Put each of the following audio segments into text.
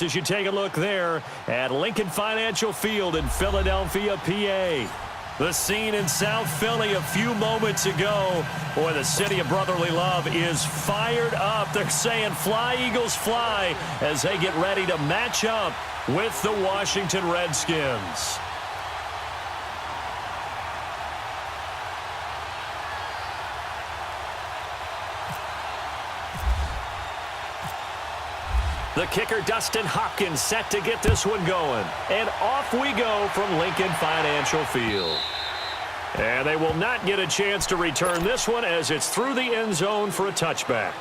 As you take a look there at Lincoln Financial Field in Philadelphia, PA. The scene in South Philly a few moments ago. Boy, the city of brotherly love is fired up. They're saying fly, Eagles, fly, as they get ready to match up with the Washington Redskins. The kicker, Dustin Hopkins, set to get this one going. And off we go from Lincoln Financial Field. And they will not get a chance to return this one as it's through the end zone for a touchback.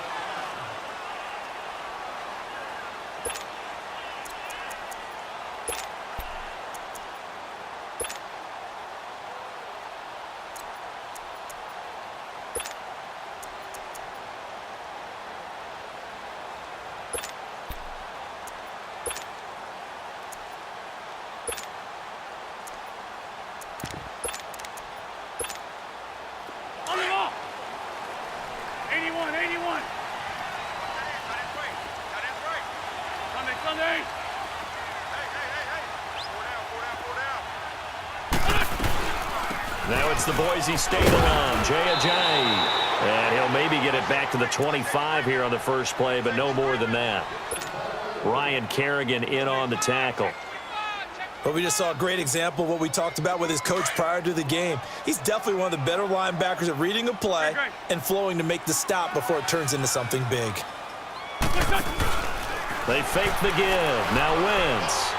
Now it's the Boise State alum, Jay Ajayi. And he'll maybe get it back to the 25 here on the first play, but no more than that. Ryan Kerrigan in on the tackle. But we just saw a great example of what we talked about with his coach prior to the game. He's definitely one of the better linebackers at reading a play and flowing to make the stop before it turns into something big. They fake the give. Now Wentz.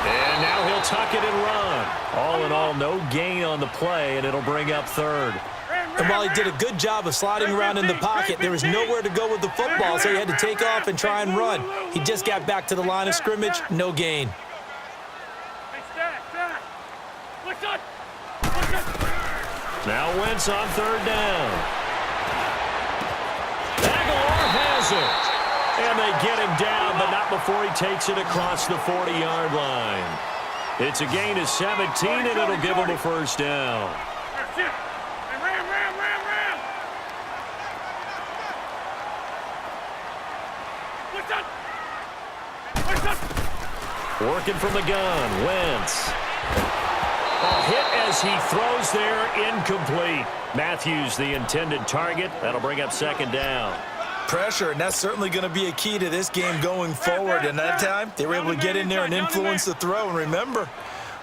And now he'll tuck it and run. All in all, no gain on the play, and it'll bring up third. And while he did a good job of sliding around in the pocket, there was nowhere to go with the football, so he had to take off and try and run. He just got back to the line of scrimmage, no gain. Now Wentz on third down. Aguilar has it. And they get him down, but not before he takes it across the 40-yard line. It's a gain of 17, and it'll give him a first down. Working from the gun, Wentz. A hit as he throws there, incomplete. Matthews, the intended target. That'll bring up second down. Pressure, and that's certainly going to be a key to this game going forward. And that time, they were able to get in there and influence the throw. And remember,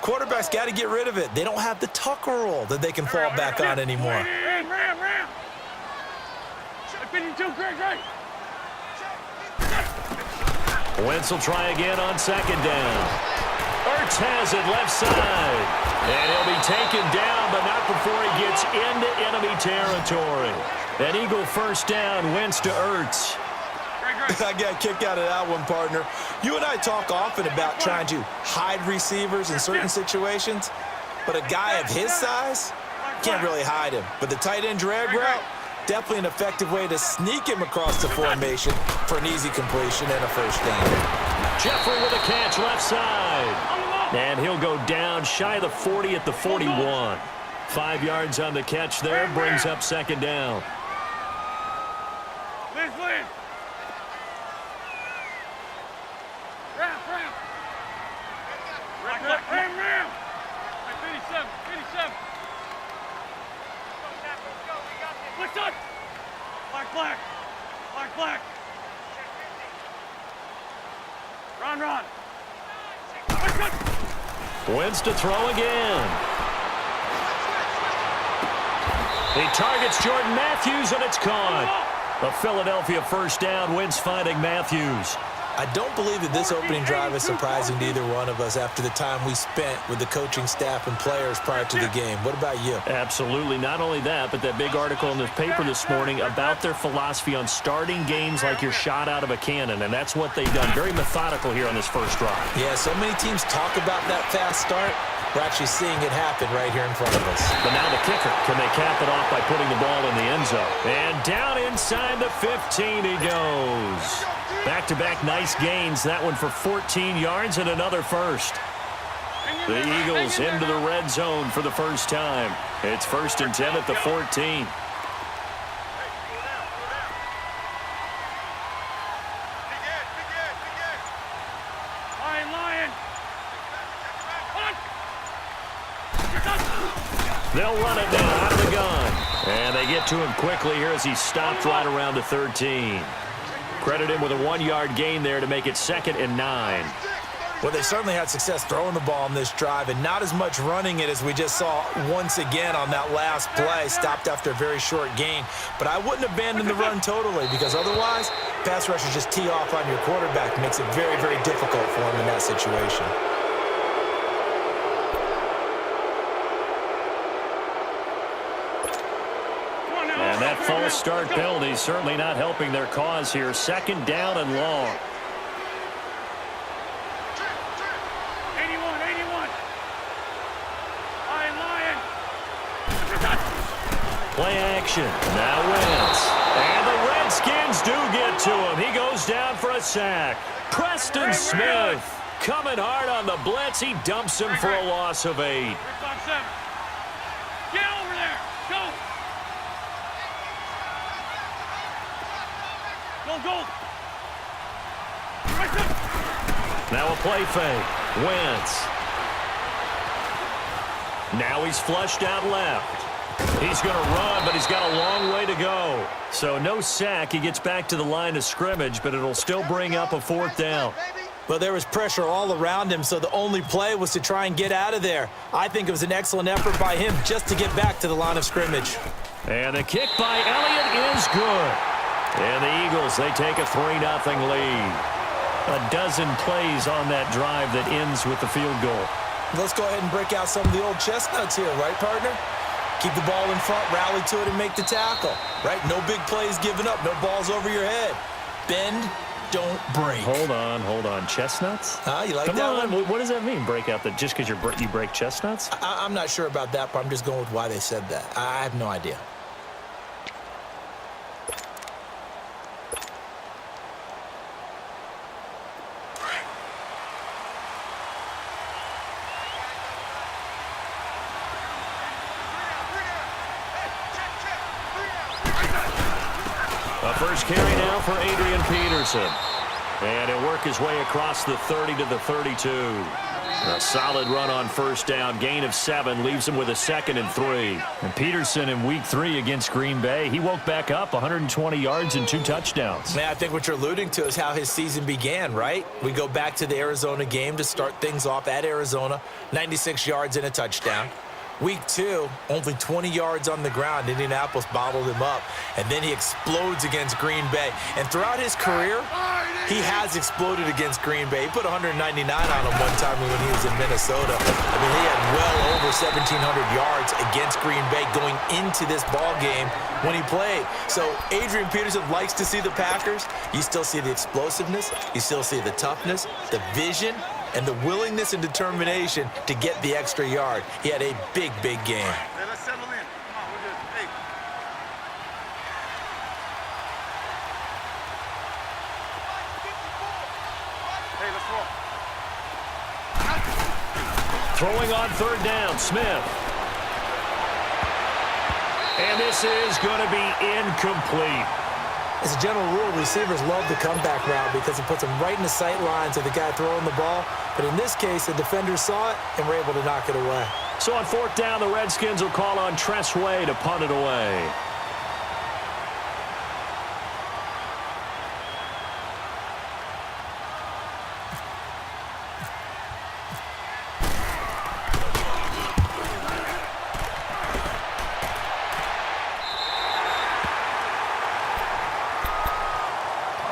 quarterbacks got to get rid of it. They don't have the tuck roll that they can fall back on anymore. Wentz will try again on second down. Ertz has it left side. And he'll be taken down, but not before he gets into enemy territory. An Eagle first down, Wentz to Ertz. I got a kick out of that one, partner. You and I talk often about trying to hide receivers in certain situations, but a guy of his size can't really hide him. But the tight end drag route, definitely an effective way to sneak him across the formation for an easy completion and a first down. Jeffrey with a catch left side. And he'll go down shy of the 40 at the 41. 5 yards on the catch there, brings up second down. Black. Run. Wentz to throw again. He targets Jordan Matthews, and it's caught. A Philadelphia first down. Wentz finding Matthews. I don't believe that this opening drive is surprising to either one of us after the time we spent with the coaching staff and players prior to the game. What about you? Absolutely. Not only that, but that big article in the paper this morning about their philosophy on starting games like you're shot out of a cannon, and that's what they've done. Very methodical here on this first drive. Yeah, so many teams talk about that fast start. We're actually seeing it happen right here in front of us. But now the kicker. Can they cap it off by putting the ball in the end zone? And down inside the 15 he goes. Back-to-back nice gains. That one for 14 yards and another first. The Eagles into the red zone for the first time. It's 1st and 10 at the 14. They'll run it now out of the gun. And they get to him quickly here as he stopped right around the 13. Credit him with a 1-yard gain there to make it 2nd and 9. Well, they certainly had success throwing the ball on this drive and not as much running it as we just saw once again on that last play. Stopped after a very short gain. But I wouldn't abandon the run totally because otherwise, pass rushers just tee off on your quarterback. Makes it very, very difficult for him in that situation. And that false start penalty certainly not helping their cause here. 2nd down and long. 81. Lion. Play action. Now Wentz. And the Redskins do get to him. He goes down for a sack. Preston Smith coming hard on the blitz. He dumps him for a loss of 8. Get over there. Go. Go. Now a play fake. Wentz. Now he's flushed out left. He's going to run, but he's got a long way to go. So no sack. He gets back to the line of scrimmage, but it'll still bring up a 4th down. Well, there was pressure all around him, so the only play was to try and get out of there. I think it was an excellent effort by him just to get back to the line of scrimmage. And the kick by Elliott is good. And the Eagles, they take a 3-0 lead. A dozen plays on that drive that ends with the field goal. Let's go ahead and break out some of the old chestnuts here, right, partner? Keep the ball in front, rally to it, and make the tackle, right? No big plays given up, no balls over your head. Bend, don't break. Hold on. Chestnuts? You like Come that on. one? What does that mean, break out? Just because you break chestnuts? I'm not sure about that, but I'm just going with why they said that. I have no idea. First carry now for Adrian Peterson. And he'll work his way across the 30 to the 32. A solid run on 1st down. Gain of 7 leaves him with a 2nd and 3. And Peterson in week 3 against Green Bay, he woke back up 120 yards and 2 touchdowns. Man, I think what you're alluding to is how his season began, right? We go back to the Arizona game to start things off at Arizona. 96 yards and a touchdown. Week 2, only 20 yards on the ground. Indianapolis bottled him up. And then he explodes against Green Bay. And throughout his career, he has exploded against Green Bay. He put 199 on him one time when he was in Minnesota. I mean, he had well over 1,700 yards against Green Bay going into this ball game when he played. So Adrian Peterson likes to see the Packers. You still see the explosiveness. You still see the toughness, the vision, and the willingness and determination to get the extra yard. He had a big, big game. Hey, let's settle in. Come on, we're good. Hey. Hey, let's roll. Throwing on 3rd down, Smith. And this is going to be incomplete. As a general rule, receivers love the comeback route because it puts them right in the sight lines of the guy throwing the ball. But in this case, the defenders saw it and were able to knock it away. So on 4th down, the Redskins will call on Tress Way to punt it away.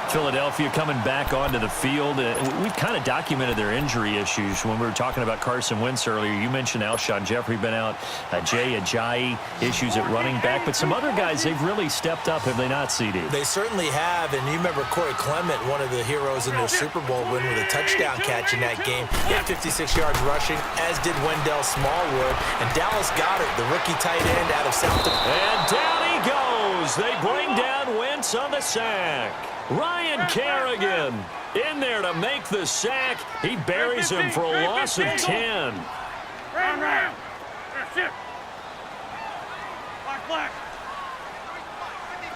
Philadelphia coming back onto the field. We've kind of documented their injury issues when we were talking about Carson Wentz earlier. You mentioned Alshon Jeffrey been out, Jay Ajayi, issues at running back. But some other guys, they've really stepped up, have they not, CD? They certainly have. And you remember Corey Clement, one of the heroes in their Super Bowl win with a touchdown catch in that game. He had 56 yards rushing, as did Wendell Smallwood. And Dallas Goedert, the rookie tight end out of South Dakota. And down he goes. They bring down Wentz on the sack. Ryan Kerrigan in there to make the sack. He buries him for a loss of 10. Round. Shift. Black.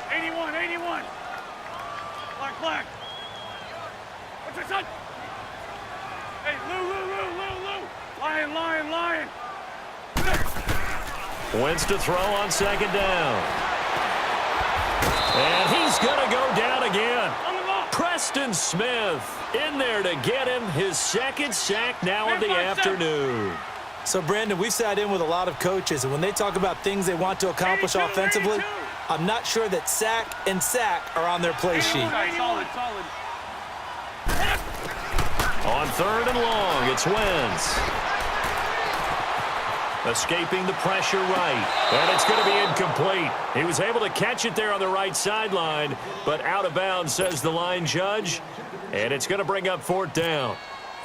81. Black. What's your son? Hey, Lou. Lion. Wentz to throw on second down. And he's going to go down again. Preston Smith in there to get him his second sack now of the afternoon. So, Brandon, we've sat in with a lot of coaches, and when they talk about things they want to accomplish offensively, I'm not sure that sack and sack are on their play sheet. Solid. On third and long, it's Wentz. Escaping the pressure right. And it's going to be incomplete. He was able to catch it there on the right sideline, but out of bounds, says the line judge. And it's going to bring up fourth down.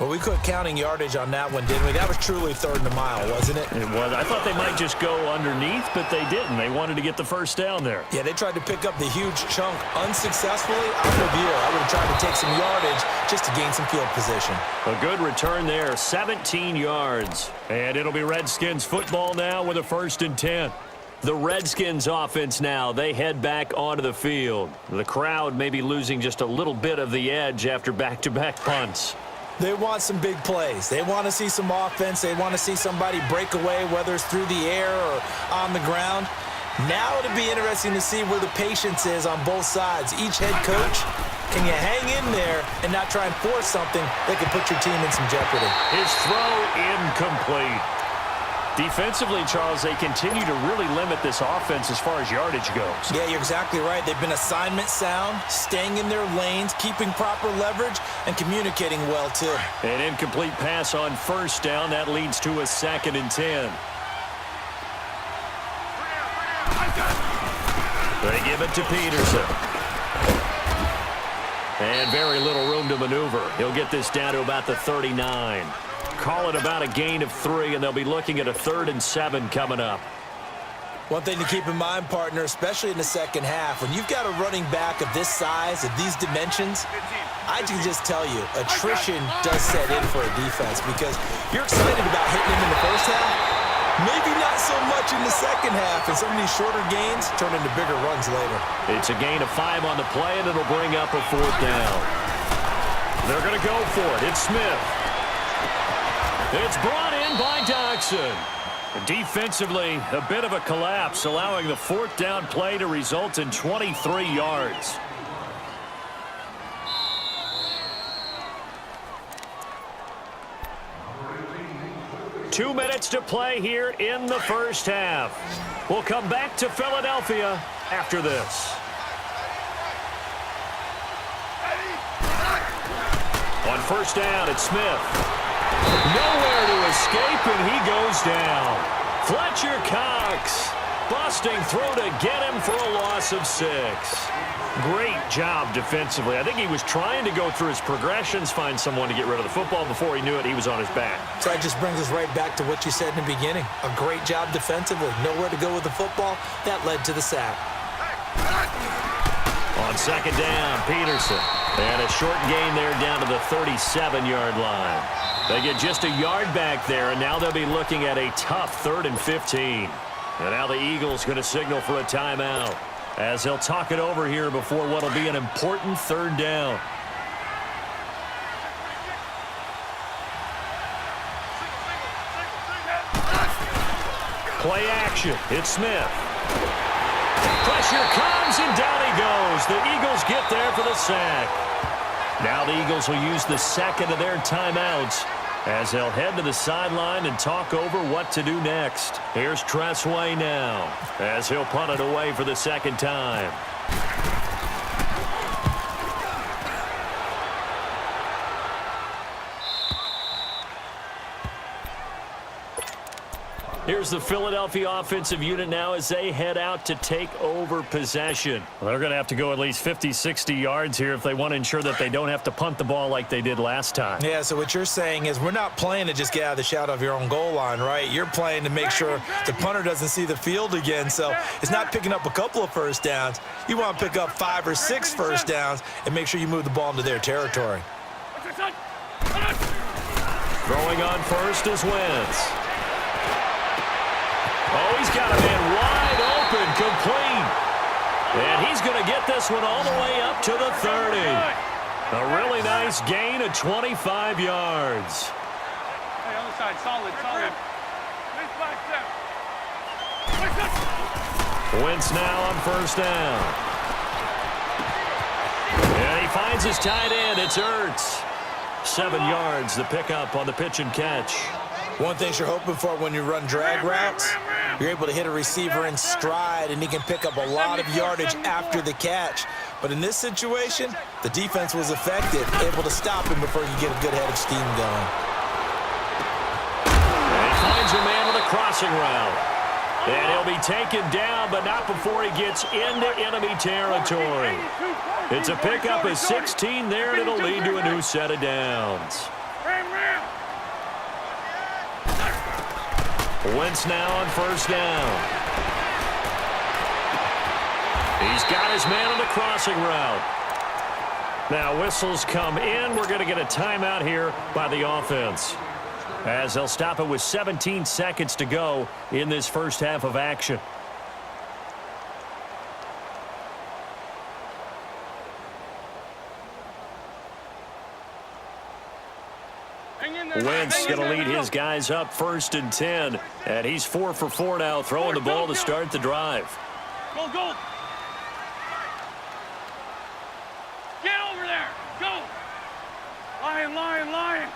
Well, we quit counting yardage on that one, didn't we? That was truly third and a mile, wasn't it? It was. I thought they might just go underneath, but they didn't. They wanted to get the first down there. Yeah, they tried to pick up the huge chunk unsuccessfully. I'm with you. I would have tried to take some yardage just to gain some field position. A good return there, 17 yards. And it'll be Redskins football now with a 1st and 10. The Redskins offense now, they head back onto the field. The crowd may be losing just a little bit of the edge after back-to-back punts. They want some big plays. They want to see some offense. They want to see somebody break away, whether it's through the air or on the ground. Now it'll be interesting to see where the patience is on both sides. Each head coach, can you hang in there and not try and force something that could put your team in some jeopardy? His throw incomplete. Defensively, Charles, they continue to really limit this offense as far as yardage goes. Yeah, you're exactly right. They've been assignment sound, staying in their lanes, keeping proper leverage, and communicating well, too. An incomplete pass on first down. That leads to a 2nd and 10. They give it to Peterson. And very little room to maneuver. He'll get this down to about the 39. Call it about a gain of 3, and they'll be looking at a 3rd and 7 coming up. One thing to keep in mind, partner, especially in the second half, when you've got a running back of this size, of these dimensions, I can just tell you, attrition does set in for a defense because you're excited about hitting him in the first half, maybe not so much in the second half, and some of these shorter gains turn into bigger runs later. It's a gain of 5 on the play, and it'll bring up a 4th down. They're going to go for it. It's Smith. It's brought in by Doxson. Defensively, a bit of a collapse, allowing the 4th down play to result in 23 yards. Two minutes to play here in the first half. We'll come back to Philadelphia after this. On first down, it's Smith. Nowhere to escape, and he goes down. Fletcher Cox busting through to get him for a loss of 6. Great job defensively. I think he was trying to go through his progressions, find someone to get rid of the football. Before he knew it, he was on his back. So that just brings us right back to what you said in the beginning. A great job defensively. Nowhere to go with the football. That led to the sack. On second down, Peterson. And a short gain there down to the 37-yard line. They get just a yard back there, and now they'll be looking at a tough 3rd and 15. And now the Eagles going to signal for a timeout as they'll talk it over here before what will be an important 3rd down. Play action. It's Smith. Pressure comes, and down he goes. The Eagles get there for the sack. Now the Eagles will use the 2nd of their timeouts as they'll head to the sideline and talk over what to do next. Here's Tressway now as he'll punt it away for the 2nd time. Here's the Philadelphia offensive unit now as they head out to take over possession. Well, they're going to have to go at least 50, 60 yards here if they want to ensure that they don't have to punt the ball like they did last time. Yeah, so what you're saying is we're not playing to just get out of the shadow of your own goal line, right? You're playing to make sure the punter doesn't see the field again. So it's not picking up a couple of first downs. You want to pick up 5 or 6 first downs and make sure you move the ball into their territory. Throwing on first is Wentz. Oh, he's got a man wide open, complete. And he's going to get this one all the way up to the 30. A really nice gain of 25 yards. Hey, other side, solid. Wentz now on first down. And he finds his tight end. It's Ertz. 7 yards, the pickup on the pitch and catch. One thing you're hoping for when you run drag routes, you're able to hit a receiver in stride, and he can pick up a lot of yardage after the catch. But in this situation, the defense was effective, able to stop him before he could get a good head of steam going. And he finds a man with a crossing route. And he'll be taken down, but not before he gets into enemy territory. It's a pickup of 16 there, and it'll lead to a new set of downs. Wentz now on first down. He's got his man on the crossing route. Now whistles come in. We're going to get a timeout here by the offense, as they'll stop it with 17 seconds to go in this first half of action. Wentz going to lead his guys up 1st and 10. And he's 4 for 4 now, throwing the ball to start the drive. Go, go. Get over there. Go. Lion, lion, lion.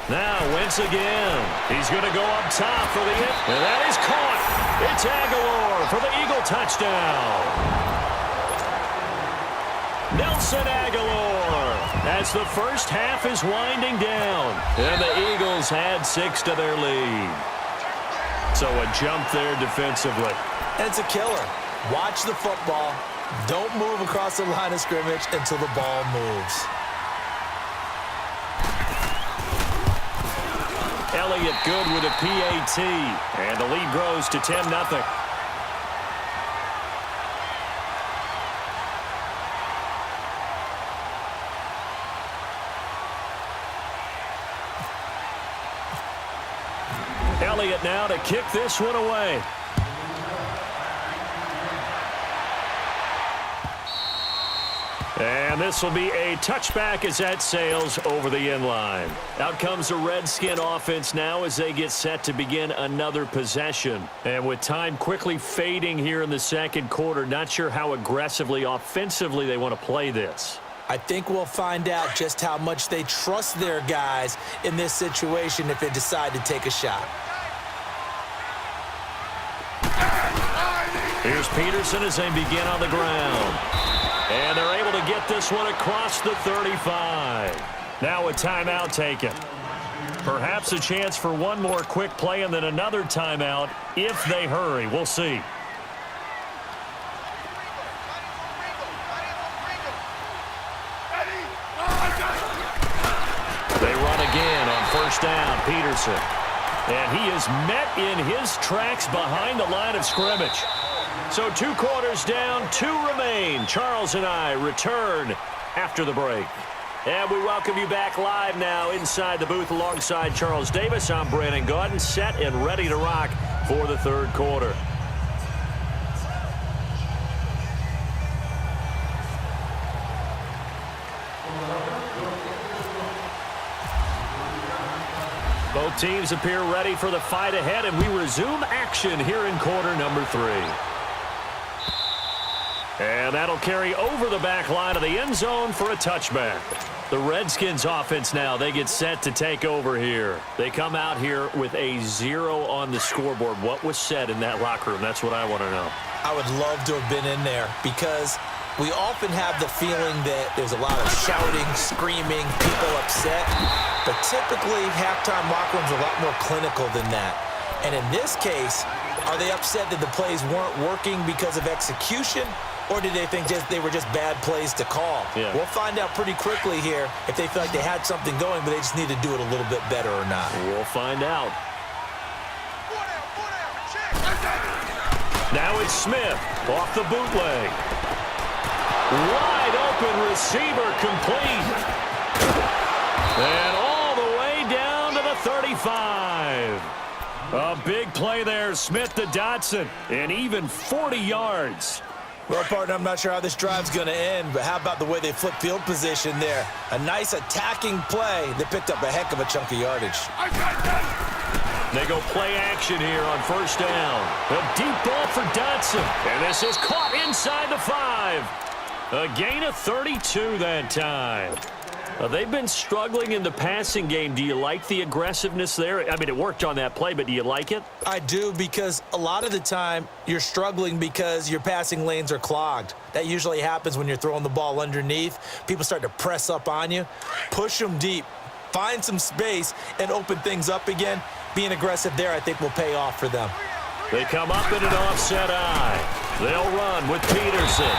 Now Wentz again. He's going to go up top for the hit. And that is caught. It's Aguilar for the Eagle touchdown. Nelson Aguilar, as the first half is winding down. And the Eagles had 6 to their lead. So a jump there defensively. And it's a killer. Watch the football. Don't move across the line of scrimmage until the ball moves. Elliott good with a PAT. And the lead grows to 10-0. Elliott now to kick this one away. And this will be a touchback as that sails over the end line. Out comes the Redskin offense now as they get set to begin another possession. And with time quickly fading here in the second quarter, not sure how aggressively, offensively they want to play this. I think we'll find out just how much they trust their guys in this situation if they decide to take a shot. Here's Peterson as they begin on the ground. And they're able to get this one across the 35. Now a timeout taken. Perhaps a chance for one more quick play and then another timeout if they hurry. We'll see. They run again on first down, Peterson. And he is met in his tracks behind the line of scrimmage. So 2 quarters down, 2 remain. Charles and I return after the break. And we welcome you back live now inside the booth alongside Charles Davis. I'm Brandon Gaudin, set and ready to rock for the third quarter. Both teams appear ready for the fight ahead, and we resume action here in quarter number 3. And that'll carry over the back line of the end zone for a touchback. The Redskins offense now, they get set to take over here. They come out here with a 0 on the scoreboard. What was said in that locker room? That's what I want to know. I would love to have been in there because we often have the feeling that there's a lot of shouting, screaming, people upset. But typically, halftime locker rooms are a lot more clinical than that. And in this case, are they upset that the plays weren't working because of execution? Or did they think they were just bad plays to call? Yeah. We'll find out pretty quickly here if they feel like they had something going, but they just need to do it a little bit better or not. We'll find out. Now it's Smith off the bootleg. Wide open receiver complete. And all the way down to the 35. A big play there, Smith to Dotson, and even 40 yards. Well, partner, I'm not sure how this drive's going to end, but how about the way they flip field position there? A nice attacking play that picked up a heck of a chunk of yardage. They go play action here on first down. A deep ball for Dotson. And this is caught inside the 5. A gain of 32 that time. They've been struggling in the passing game. Do you like the aggressiveness there? I mean, it worked on that play, but do you like it? I do, because a lot of the time you're struggling because your passing lanes are clogged. That usually happens when you're throwing the ball underneath. People start to press up on you. Push them deep. Find some space and open things up again. Being aggressive there, I think, will pay off for them. They come up in an offset eye. They'll run with Peterson.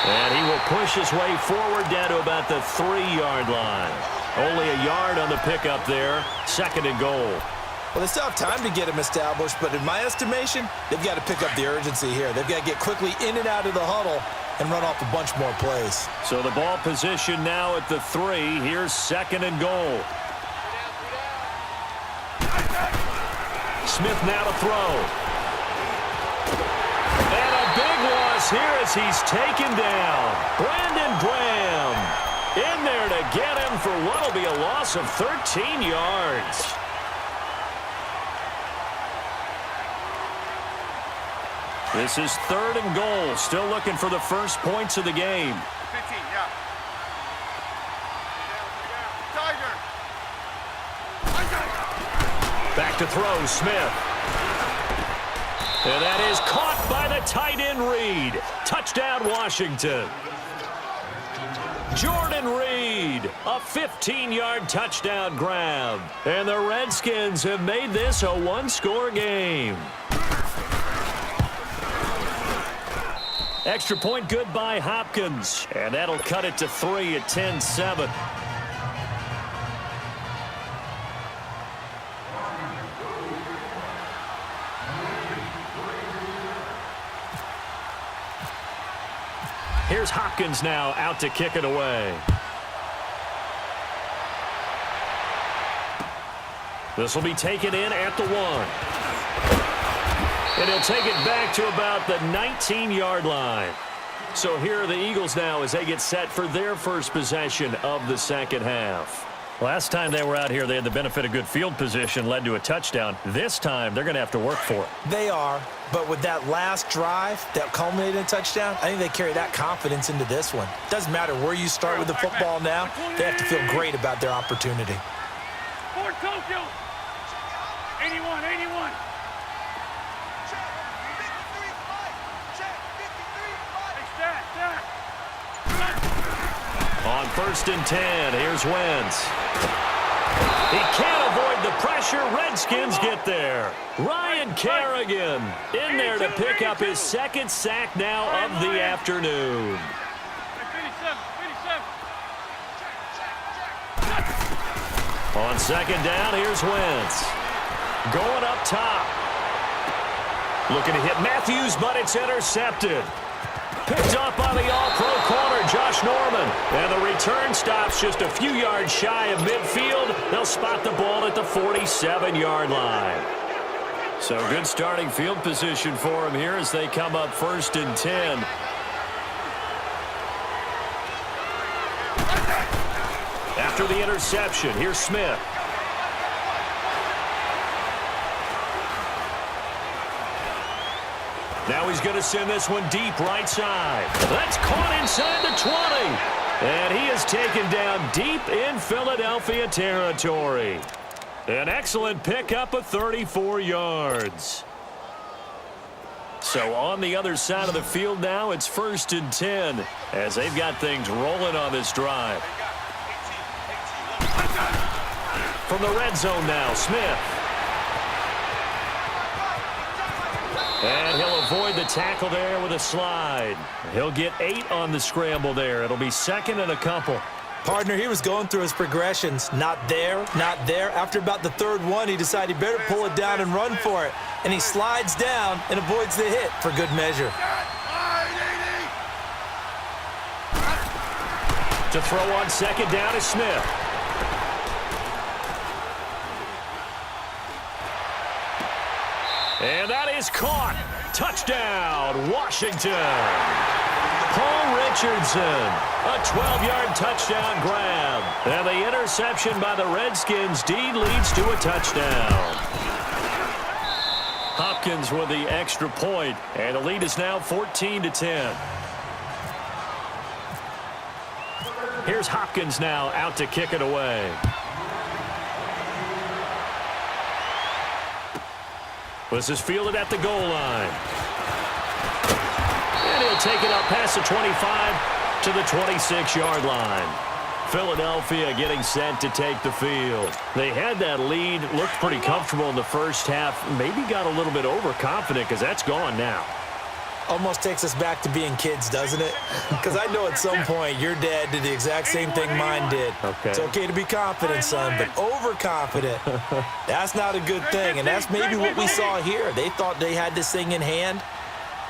And he will push his way forward down to about the 3-yard line. Only a yard on the pickup there. 2nd and goal. Well, they still have time to get him established, but in my estimation, they've got to pick up the urgency here. They've got to get quickly in and out of the huddle and run off a bunch more plays. So the ball position now at the 3. Here's 2nd and goal. Smith now to throw. And a big loss here as he's taken down. Brandon Graham in there to get him for what will be a loss of 13 yards. This is 3rd and goal. Still looking for the first points of the game. 15, yeah. Back to throw, Smith. And that is caught by the tight end Reed. Touchdown, Washington. Jordan Reed, a 15-yard touchdown grab. And the Redskins have made this a one-score game. Extra point good by Hopkins. And that'll cut it to 3 at 10-7. Here's Hopkins now out to kick it away. This will be taken in at the 1. And he'll take it back to about the 19-yard line. So here are the Eagles now as they get set for their first possession of the second half. Last time they were out here, they had the benefit of good field position, led to a touchdown. This time, they're going to have to work for it. They are, but with that last drive that culminated in a touchdown, I think they carry that confidence into this one. Doesn't matter where you start with the football now, they have to feel great about their opportunity. Fort Tokyo. 81, 81. On 1st and 10, here's Wentz. He can't avoid the pressure. Redskins get there. Ryan Kerrigan in there to pick up his 2nd sack now of the afternoon. 57. On 2nd down, here's Wentz. Going up top. Looking to hit Matthews, but it's intercepted. Picked up by the all-pro corner, Josh Norman. And the return stops just a few yards shy of midfield. They'll spot the ball at the 47-yard line. So good starting field position for him here as they come up 1st and 10. After the interception, here's Smith. Now he's going to send this one deep right side. That's caught inside the 20. And he is taken down deep in Philadelphia territory. An excellent pickup of 34 yards. So on the other side of the field now, it's 1st and 10 as they've got things rolling on this drive. From the red zone now, Smith. And he'll avoid the tackle there with a slide. He'll get 8 on the scramble there. It'll be 2nd and a couple. Partner, he was going through his progressions. Not there, not there. After about the 3rd one, he decided he better pull it down and run for it. And he slides down and avoids the hit for good measure. To throw on 2nd down is Smith. And that is caught. Touchdown, Washington. Paul Richardson, a 12-yard touchdown grab. And the interception by the Redskins. Deed leads to a touchdown. Hopkins with the extra point, and the lead is now 14-10. Here's Hopkins now out to kick it away. This is fielded at the goal line. And he'll take it up past the 25 to the 26-yard line. Philadelphia getting set to take the field. They had that lead, looked pretty comfortable in the first half, maybe got a little bit overconfident because that's gone now. Almost takes us back to being kids, doesn't it? Because I know at some point your dad did the exact same thing mine did. Okay. It's okay to be confident, son, but overconfident, that's not a good thing. And that's maybe what we saw here. They thought they had this thing in hand,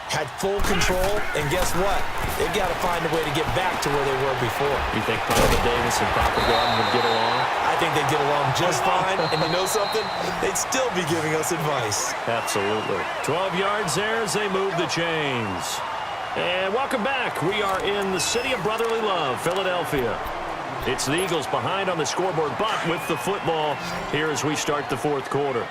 had full control, and guess what? They've got to find a way to get back to where they were before. You think Papa Davis and Papa Gordon would get along? I think they'd get along just fine, and you know something? They'd still be giving us advice. Absolutely. 12 yards there as they move the chains. And welcome back. We are in the city of brotherly love, Philadelphia. It's the Eagles behind on the scoreboard, but with the football here as we start the fourth quarter.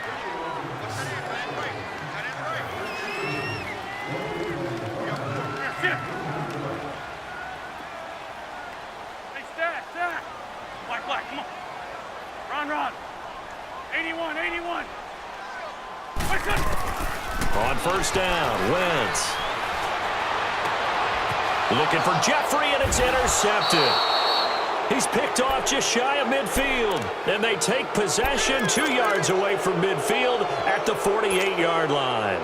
Run. 81. On first down, Wentz. Looking for Jeffrey, and it's intercepted. He's picked off just shy of midfield. And they take possession 2 yards away from midfield at the 48-yard line.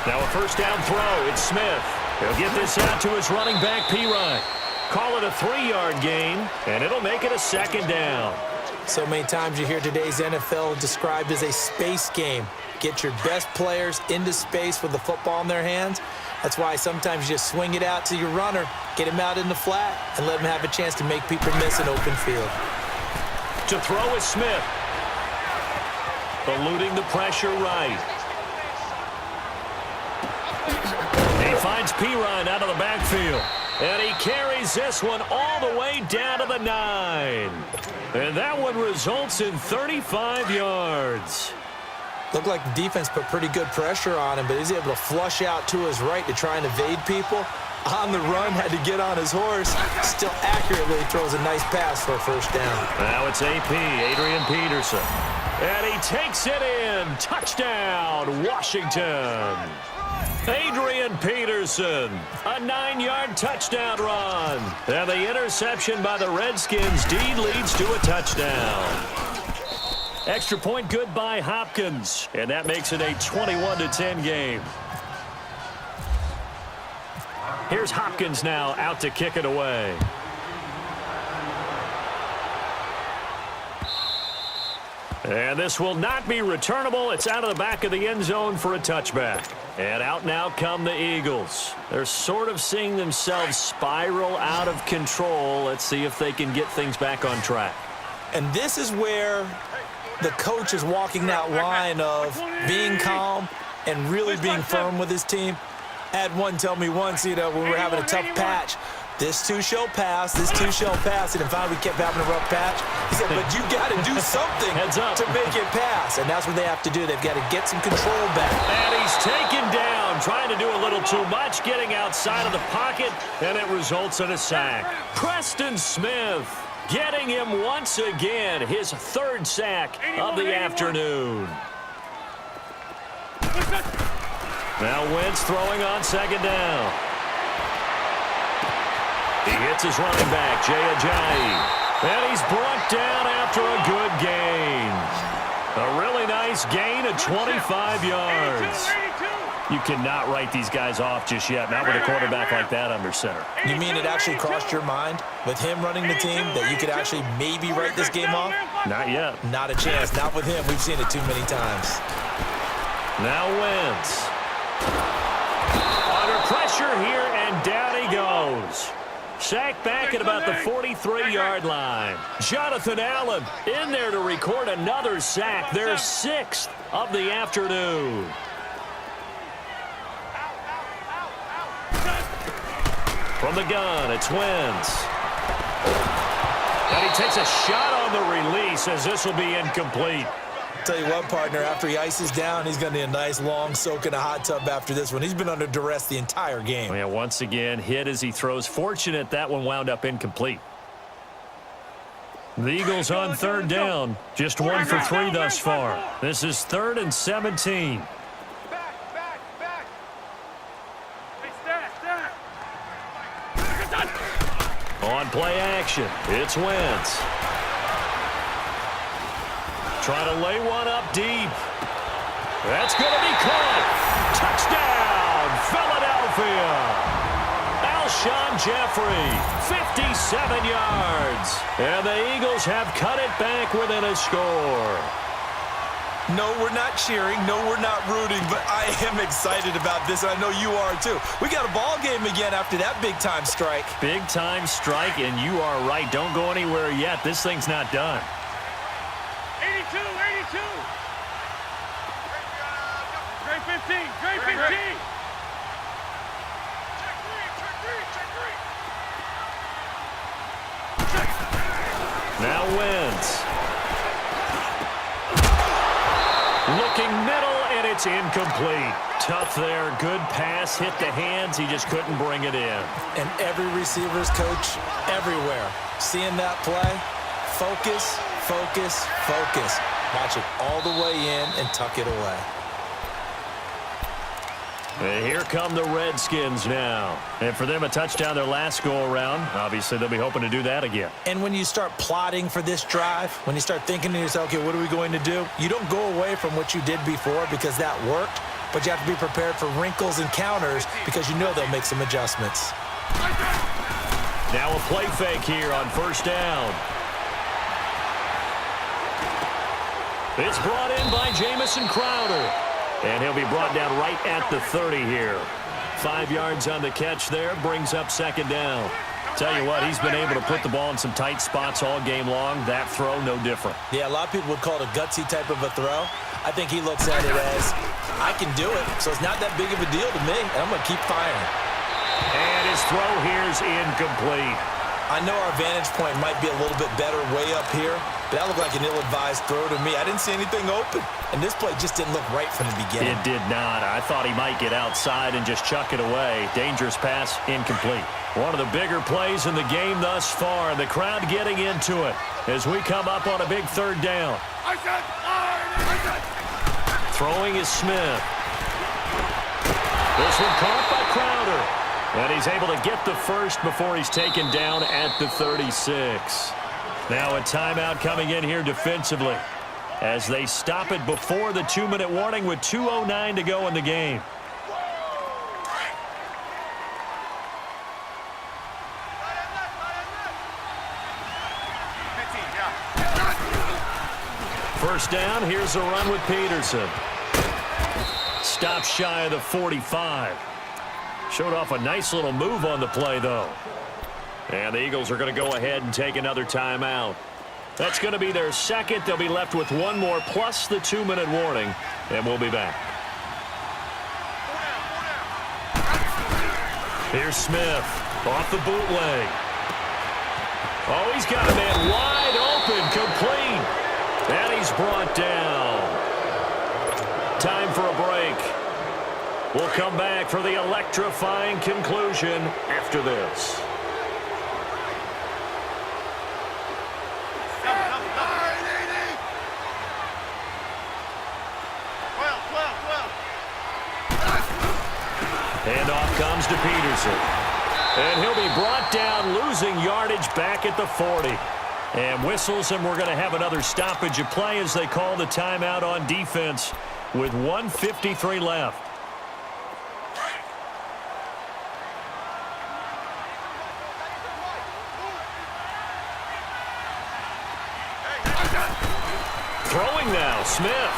Now a first down throw. It's Smith. He'll get this out to his running back, Pirine. Call it a 3-yard gain, and it'll make it a second down. So many times you hear today's NFL described as a space game. Get your best players into space with the football in their hands. That's why sometimes you just swing it out to your runner, get him out in the flat, and let him have a chance to make people miss an open field. To throw is Smith. Eluding the pressure right. He finds Pirine out of the backfield. And he carries this one all the way down to the 9. And that one results in 35 yards. Looked like the defense put pretty good pressure on him, but he's able to flush out to his right to try and evade people. On the run, had to get on his horse. Still accurately throws a nice pass for a first down. Now it's AP, Adrian Peterson. And he takes it in. Touchdown, Washington. Adrian Peterson, a 9-yard touchdown run. And the interception by the Redskins. Deed leads to a touchdown. Extra point good by Hopkins. And that makes it a 21-10 game. Here's Hopkins now out to kick it away. And this will not be returnable. It's out of the back of the end zone for a touchback. And out now come the Eagles. They're sort of seeing themselves spiral out of control. Let's see if they can get things back on track. And this is where the coach is walking that line of being calm and really being firm with his team. I had one tell me once, when we were having a tough patch, this too shall pass, this too shall pass. And finally we kept having a rough patch. He said, but you got to do something to make it pass. And that's what they have to do. They've got to get some control back. And he's taken down, trying to do a little too much, getting outside of the pocket, and it results in a sack. Preston Smith getting him once again, his third sack of the afternoon. Now Wentz throwing on second down. He hits his running back, Jay Ajayi. And he's brought down after a good gain. A really nice gain of 25 yards. You cannot write these guys off just yet, not with a quarterback like that under center. You mean it actually crossed your mind with him running the team that you could actually maybe write this game off? Not yet. Not a chance. Not with him. We've seen it too many times. Now Wentz. Under pressure here, and down he goes. Sacked back at about the 43-yard line. Jonathan Allen in there to record another sack. Their sixth of the afternoon. From the gun, it's Wentz. And he takes a shot on the release as this will be incomplete. Tell you what, partner, after he ices down, he's going to need a nice long soak in a hot tub after this one. He's been under duress the entire game. Yeah, once again, hit as he throws. Fortunate that one wound up incomplete. The Eagles on third down. Just 1 for 3 thus far. This is 3rd and 17. On play action, it's Wentz. Trying to lay one up deep. That's going to be caught. Touchdown, Philadelphia. Alshon Jeffrey, 57 yards. And the Eagles have cut it back within a score. No, we're not cheering. No, we're not rooting, but I am excited about this, and I know you are too. We got a ball game again after that big-time strike. Big-time strike, and you are right. Don't go anywhere yet. This thing's not done. 82, 82. Great 15, great 15. Now Wentz. Looking middle, and it's incomplete. Tough there. Good pass. Hit the hands. He just couldn't bring it in. And every receiver's coach everywhere. Seeing that play, focus, focus, focus. Watch it all the way in and tuck it away. And here come the Redskins now. And for them, a touchdown their last go-around. Obviously, they'll be hoping to do that again. And when you start plotting for this drive, when you start thinking to yourself, okay, what are we going to do? You don't go away from what you did before because that worked, but you have to be prepared for wrinkles and counters because you know they'll make some adjustments. Now a play fake here on first down. It's brought in by Jamison Crowder. And he'll be brought down right at the 30 here. 5 yards on the catch there, brings up second down. Tell you what, he's been able to put the ball in some tight spots all game long. That throw, no different. Yeah, a lot of people would call it a gutsy type of a throw. I think he looks at it as, I can do it, so it's not that big of a deal to me, and I'm going to keep firing. And his throw here is incomplete. I know our vantage point might be a little bit better way up here, but that looked like an ill-advised throw to me. I didn't see anything open, and this play just didn't look right from the beginning. It did not. I thought he might get outside and just chuck it away. Dangerous pass, incomplete. One of the bigger plays in the game thus far. The crowd getting into it as we come up on a big third down. Throwing is Smith. This one caught by Crowder. And he's able to get the first before he's taken down at the 36. Now a timeout coming in here defensively as they stop it before the 2-minute warning with 2:09 to go in the game. First down, here's a run with Peterson. Stop shy of the 45. Showed off a nice little move on the play, though. And the Eagles are going to go ahead and take another timeout. That's going to be their second. They'll be left with one more plus the 2-minute warning, and we'll be back. Here's Smith off the bootleg. Oh, he's got a man wide open, complete. And he's brought down. Time for a break. We'll come back for the electrifying conclusion after this. Handoff comes to Peterson. And he'll be brought down, losing yardage back at the 40. And whistles, and we're going to have another stoppage of play as they call the timeout on defense with 1:53 left. Throwing now, Smith.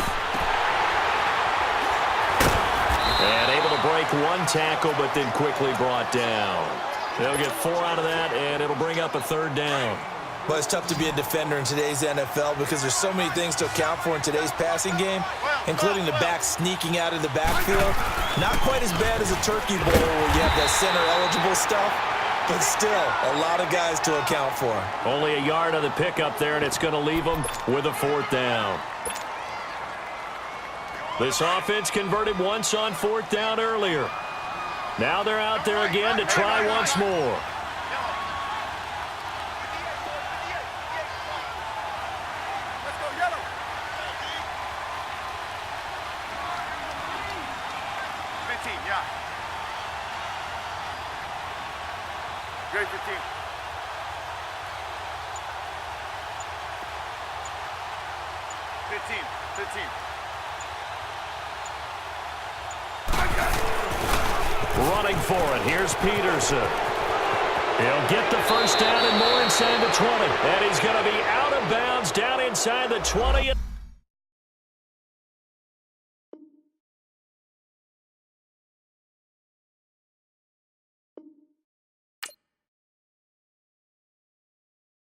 And able to break one tackle, but then quickly brought down. They'll get 4 out of that, and it'll bring up a third down. Well, it's tough to be a defender in today's NFL because there's so many things to account for in today's passing game, including the back sneaking out of the backfield. Not quite as bad as a turkey bowl where you have that center-eligible stuff, but still a lot of guys to account for. Only a yard of the pickup there, and it's going to leave them with a 4th down. This offense converted once on 4th down earlier. Now they're out there again to try once more. Grade 15. 15. Running for it. Here's Peterson. He'll get the 1st down and more inside the 20. And he's going to be out of bounds down inside the 20.